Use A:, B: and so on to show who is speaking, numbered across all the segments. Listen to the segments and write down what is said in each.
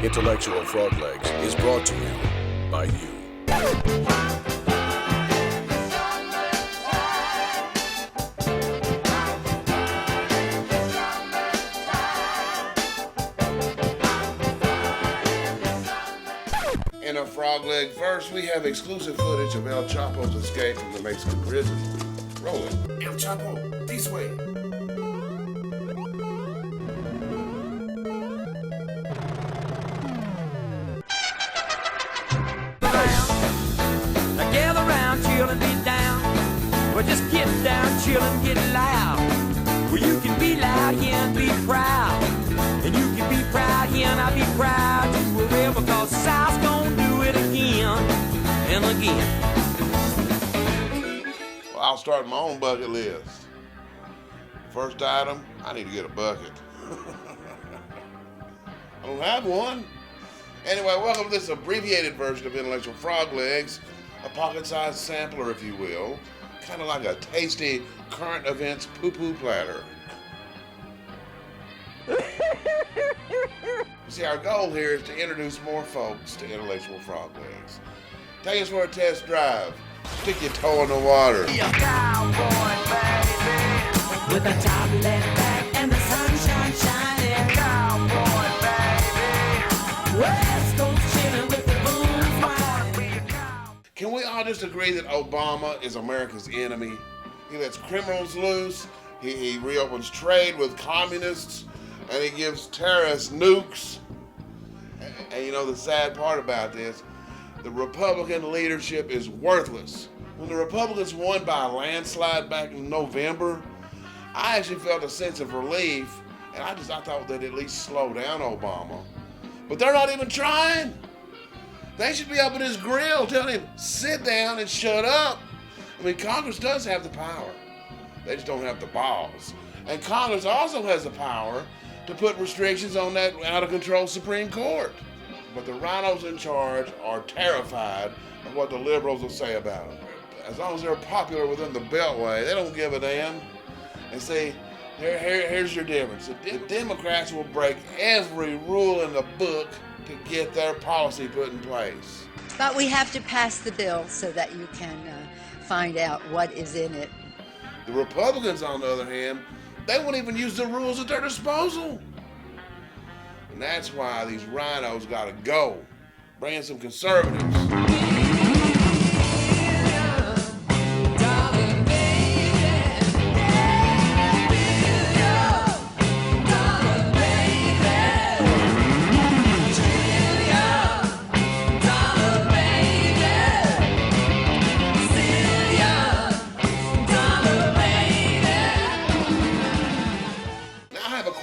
A: Intellectual Froglegs is brought to you by you.
B: In a Frogleg verse, we have exclusive footage of El Chapo's escape from the Mexican prison. Roll it. El Chapo, this way.
C: Now gather round, chill and be down. Well, just get down, chill and get loud. Well, you can be loud here and be proud. And you can be proud here and I'll be proud too. Well, because South's gonna do it again and again.
B: Well, I'll start my own bucket list. First item, I need to get a bucket. I don't have one. Anyway, welcome to this abbreviated version of Intellectual Froglegs, a pocket-sized sampler, if you will, kind of like a tasty current events poo-poo platter. See, our goal here is to introduce more folks to Intellectual Froglegs. Take us for a test drive. Stick your toe in the water.
C: Cowboy, baby, with a top left back and the sunshine shining. Cowboy, baby, West Coast chillin' with the booze whining.
B: Can we all just agree that Obama is America's enemy? He lets criminals loose, he reopens trade with communists, and he gives terrorists nukes. And you know the sad part about this, the Republican leadership is worthless. When the Republicans won by a landslide back in November, I actually felt a sense of relief, and I thought they'd at least slow down Obama. But they're not even trying. They should be up at his grill telling him, sit down and shut up. I mean, Congress does have the power. They just don't have the balls. And Congress also has the power to put restrictions on that out-of-control Supreme Court. But the rhinos in charge are terrified of what the liberals will say about them. As long as they're popular within the Beltway, they don't give a damn. And see, here's your difference. The Democrats will break every rule in the book to get their policy put in place.
D: But we have to pass the bill so that you can find out what is in it.
B: The Republicans, on the other hand, they won't even use the rules at their disposal. And that's why these rhinos gotta go. Bring in some conservatives.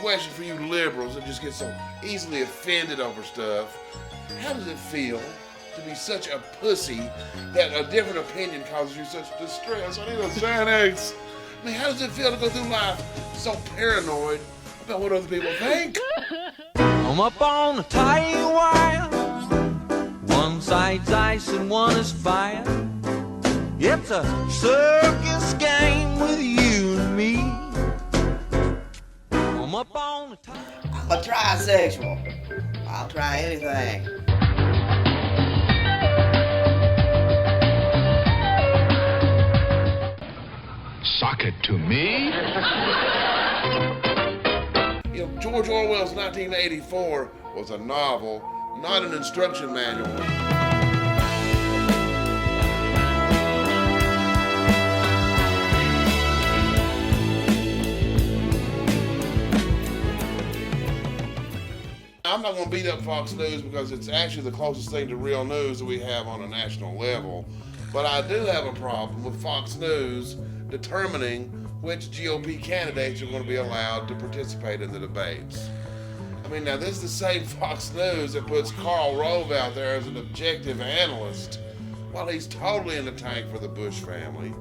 B: Question for you liberals that just get so easily offended over stuff. How does it feel to be such a pussy that a different opinion causes you such distress? I need a Xanax. I mean, how does it feel to go through life so paranoid about what other people think?
C: I'm up on the tight wire. One side's ice and one is fire. It's a circus game with you and me. I'm a
E: trisexual. I'll try anything.
F: Sock it to me.
B: You know, George Orwell's 1984 was a novel, not an instruction manual. I'm not going to beat up Fox News because it's actually the closest thing to real news that we have on a national level. But I do have a problem with Fox News determining which GOP candidates are going to be allowed to participate in the debates. I mean, now this is the same Fox News that puts Karl Rove out there as an objective analyst while he's totally in the tank for the Bush family.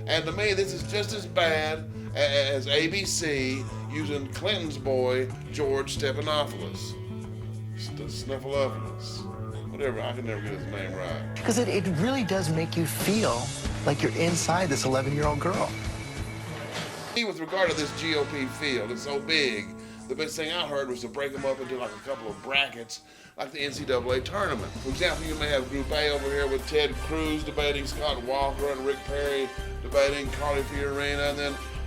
B: And to me, this is just as bad as ABC using Clinton's boy, George Stephanopoulos. Snuffleupagus. Whatever, I can never get his name right.
G: Because it really does make you feel like you're inside this 11-year-old girl.
B: With regard to this GOP field, it's so big, The best thing I heard was to break them up into like a couple of brackets, like the NCAA tournament. For example, you may have Group A over here with Ted Cruz debating Scott Walker and Rick Perry debating Carly Fiorina,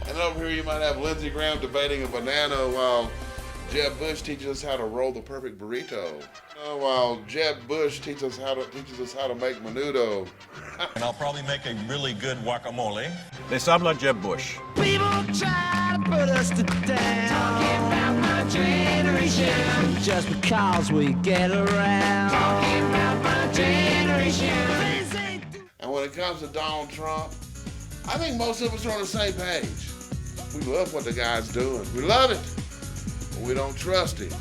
B: and over here you might have Lindsey Graham debating a banana while Jeb Bush teaches us how to roll the perfect burrito. While Jeb Bush teaches us how to make menudo.
H: And I'll probably make a really good guacamole.
I: Les habla Jeb Bush.
C: People try to put us to down. Talking about my generation. Just because we get around. Talking about my generation.
B: And when it comes to Donald Trump, I think most of us are on the same page. We love what the guy's doing. We love it. But we don't trust him.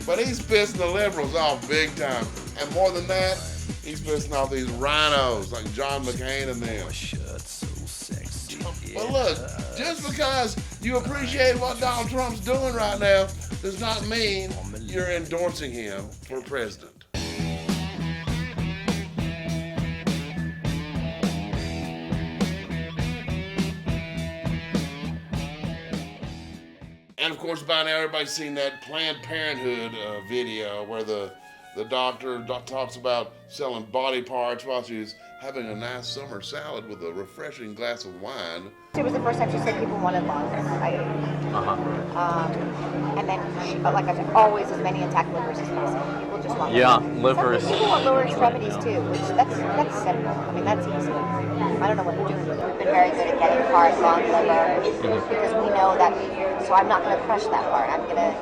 B: But he's pissing the liberals off big time. And more than that, he's pissing off these rhinos like John McCain and them. But look, just because you appreciate what Donald Trump's doing right now does not mean you're endorsing him for president. And of course, by now everybody's seen that Planned Parenthood video where the doctor talks about selling body parts while she's having a nice summer salad with a refreshing glass of wine.
J: It was the first time she said people wanted lungs. And then, like I said, always as many intact livers as possible. People just want
K: livers.
J: People want lower extremities too, which that's simple. I mean, that's easy. I don't know what they're doing. We've been very good at getting heart, lung, liver, because we know that. So I'm not going to crush that part. I'm going to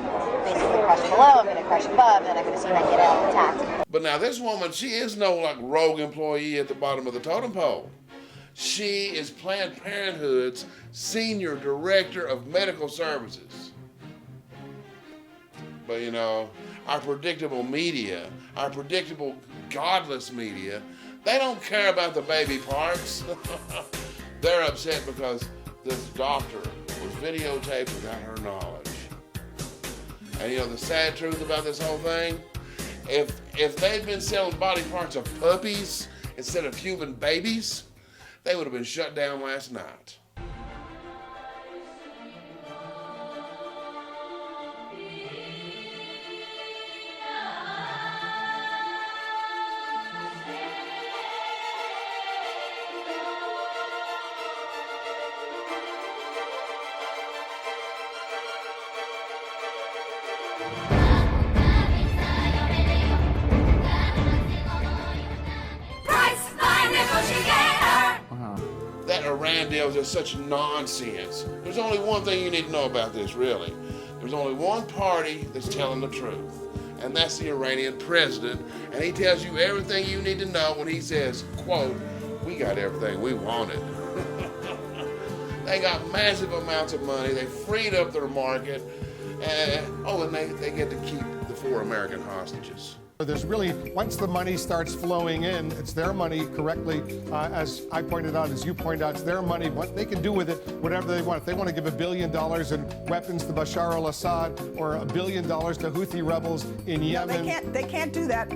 J: basically crush below. I'm going to crush above, and then I'm going to see that get out intact.
B: But now this woman, she is no like rogue employee at the bottom of the totem pole. She is Planned Parenthood's Senior Director of Medical Services. But you know, our predictable media, our predictable godless media, they don't care about the baby parts. They're upset because this doctor was videotaped without her knowledge. And you know the sad truth about this whole thing? If they'd been selling body parts of puppies instead of human babies, they would have been shut down last night. That Iran deal is just such nonsense. There's only one thing you need to know about this, really. There's only one party that's telling the truth, and that's the Iranian president, and he tells you everything you need to know when he says, quote, "We got everything we wanted." They got massive amounts of money. They freed up their market, and they get to keep the 4 American hostages.
L: There's really, once the money starts flowing in, it's their money correctly, as I pointed out, as you pointed out, it's their money. What they can do with it, whatever they want. If they want to give $1 billion in weapons to Bashar al-Assad or $1 billion to Houthi rebels in Yemen.
M: No, they can't do that,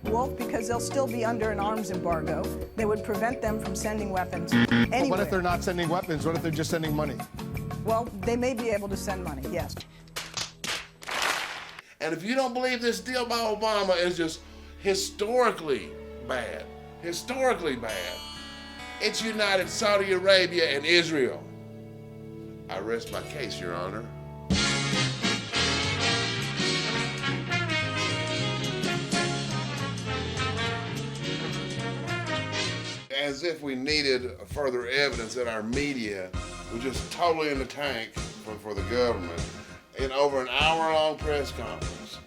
M: Wolf, because they'll still be under an arms embargo. They would prevent them from sending weapons anywhere.
L: But what if they're not sending weapons? What if they're just sending money?
M: Well, they may be able to send money, yes.
B: And if you don't believe this deal by Obama is just historically bad, it's united Saudi Arabia and Israel. I rest my case, Your Honor. As if we needed further evidence that our media was just totally in the tank for the government. In over an hour-long press conference,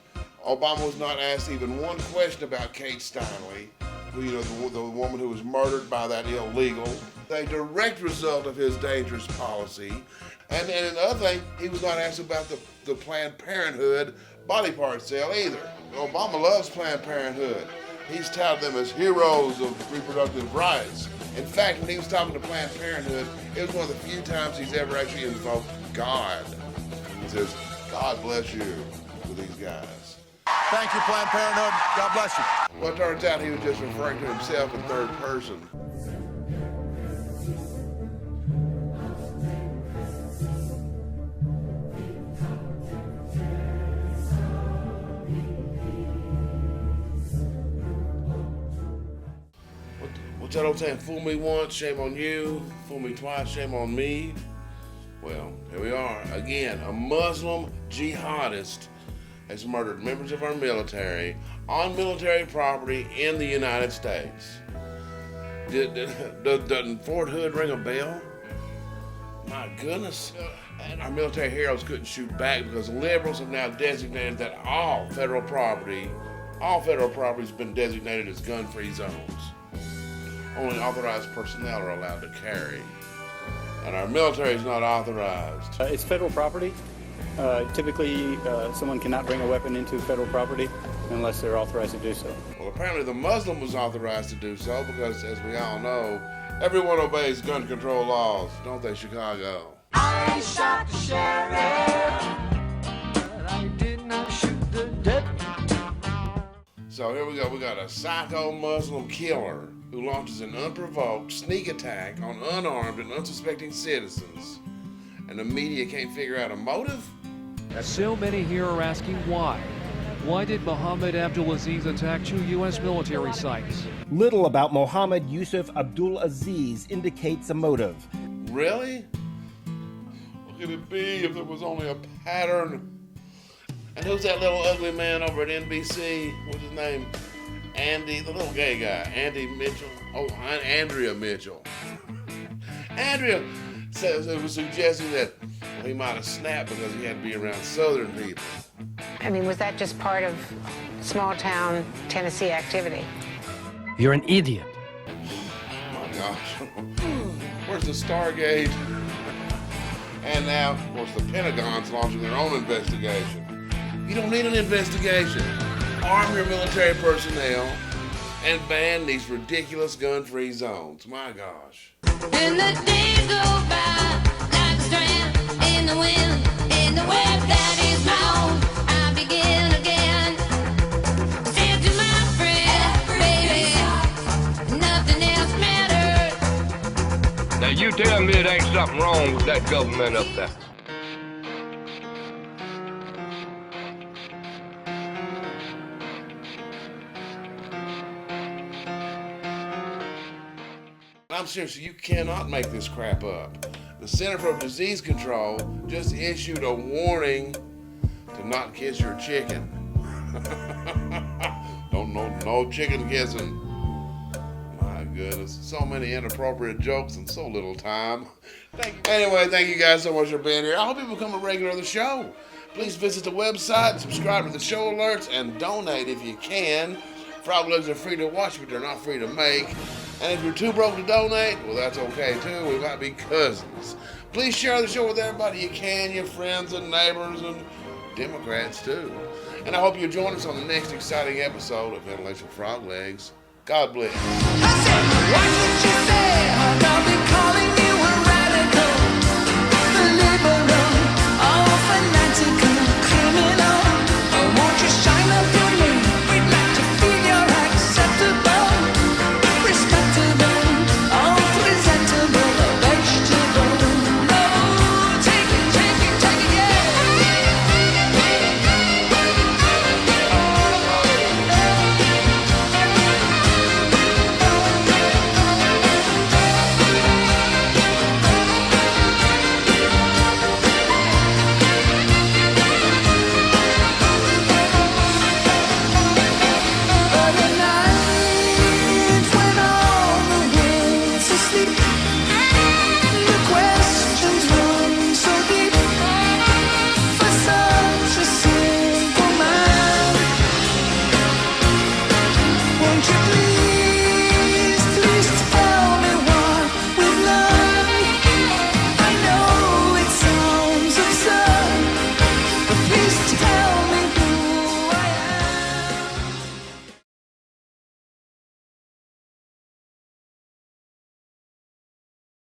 B: Obama was not asked even one question about Kate Steinle, who, you know, the woman who was murdered by that illegal, a direct result of his dangerous policy. And another thing, he was not asked about the Planned Parenthood body part sale either. Obama loves Planned Parenthood. He's touted them as heroes of reproductive rights. In fact, when he was talking to Planned Parenthood, it was one of the few times he's ever actually invoked God. He says, "God bless you," to these guys.
N: Thank you, Planned Parenthood. God bless you.
B: Well, it turns out he was just referring to himself in third person. What's that old saying? Fool me once, shame on you. Fool me twice, shame on me. Well, here we are. Again, a Muslim jihadist has murdered members of our military on military property in the United States. Doesn't Fort Hood ring a bell? My goodness. And our military heroes couldn't shoot back because liberals have now designated that all federal property has been designated as gun-free zones. Only authorized personnel are allowed to carry. And our military is not authorized.
K: It's federal property. Typically, someone cannot bring a weapon into federal property unless they're authorized to do so.
B: Well, apparently the Muslim was authorized to do so because, as we all know, everyone obeys gun control laws, don't they, Chicago?
C: I shot the sheriff, but I did not shoot the deputy.
B: So here we go. We got a psycho Muslim killer who launches an unprovoked sneak attack on unarmed and unsuspecting citizens. And the media can't figure out a motive?
O: So many here are asking why. Why did Mohammed Abdulaziz attack 2 U.S. military sites?
P: Little about Mohammed Yusuf Abdulaziz indicates a motive.
B: Really? What could it be if there was only a pattern? And who's that little ugly man over at NBC? What's his name? Andy, the little gay guy. Andy Mitchell. Oh, Andrea Mitchell. Andrea says it was suggesting that he might have snapped because he had to be around Southern people.
Q: I mean, was that just part of small town Tennessee activity?
O: You're an idiot.
B: Oh my gosh. Where's the Stargate? And now, of course, the Pentagon's launching their own investigation. You don't need an investigation. Arm your military personnel and ban these ridiculous gun-free zones. My gosh.
C: And the days go by like a strand in the wind, in the web that is my own. I begin again. Said to my friend, baby, nothing else matters.
R: Now you tell me it ain't something wrong with that government up there.
B: I'm serious, you cannot make this crap up. The Center for Disease Control just issued a warning to not kiss your chicken. No chicken kissing. My goodness, so many inappropriate jokes in so little time. Anyway, thank you guys so much for being here. I hope you become a regular of the show. Please visit the website, subscribe to the show alerts, and donate if you can. Froglegs are free to watch, but they're not free to make. And if you're too broke to donate, well, that's okay too. We might be cousins. Please share the show with everybody you can, your friends and neighbors and Democrats too. And I hope you join us on the next exciting episode of Intellectual Froglegs. God bless.
C: I said, what did you say?